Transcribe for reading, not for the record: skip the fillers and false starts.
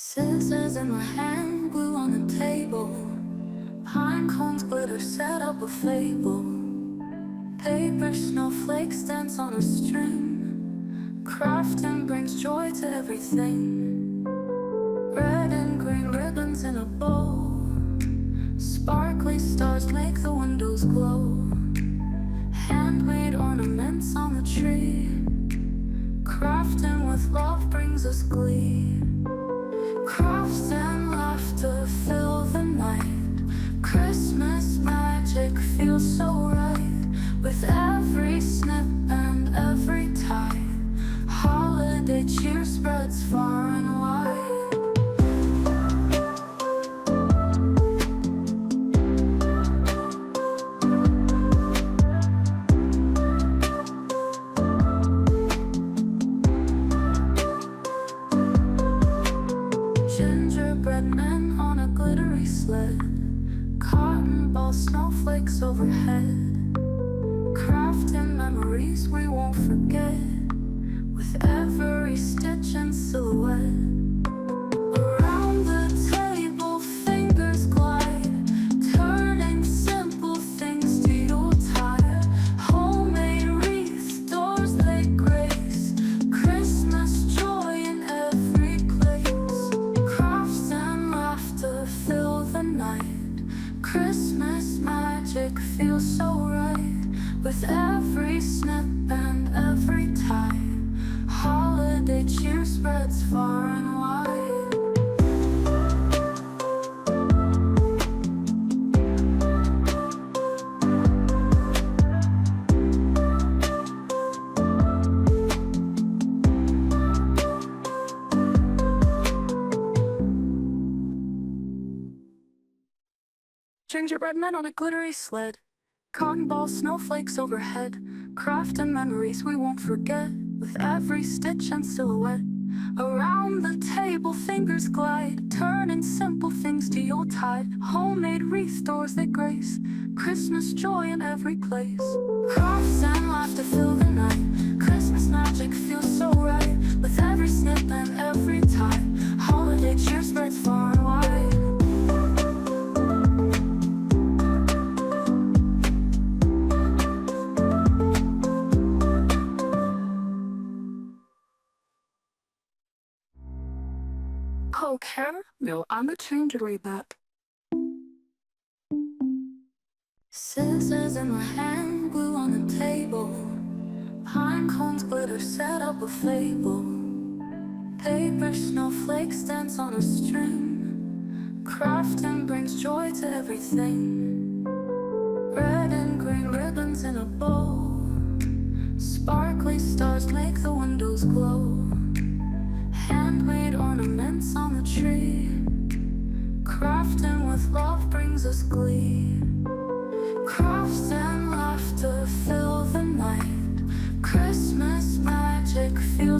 Scissors in my hand, glue on the table. Pine cones glitter, set up a fable. Paper snowflakes dance on a string. Crafting brings joy to everything. Red and green ribbons in a bow. Sparkly stars make the windows glow. Handmade ornaments on the tree. Crafting with love brings us glee. Crafts and laughter fill the night. Christmas magic feels so right. With every snip and every tie, holiday cheer spreads far and wide. Gingerbread men on a glittery sled. Cotton ball snowflakes overhead. Crafting memories we won't forget. With every stitch and silhouette. Around the table fingers glide. Turning simple things to Yuletide. Homemade wreaths, doors they grace. Christmas joy in every place. Crafts and laughter fill the night. Christmas magic feels so right. With every snip and every tie, holiday cheer spreads far and wide. Gingerbread men on a glittery sled. Cotton ball snowflakes overhead. Crafting memories we won't forget. With every stitch and silhouette. Around the table fingers glide. Turning simple things to Yuletide. Homemade wreath doors that grace. Christmas joy in every place. Crafts and laughter fill the night. Christmas magic feels so right. With every snip and every tie, holiday cheer spreads far and wide. Okay, no, I'm a gingerbread back. Scissors in my hand, glue on the table. Pine cones glitter, set up a fable. Paper snowflakes dance on a string. Crafting brings joy to everything. Red and green ribbons in a bow. Sparkly stars make the windows glow. Handmade ornaments on the tree. Crafting with love brings us glee.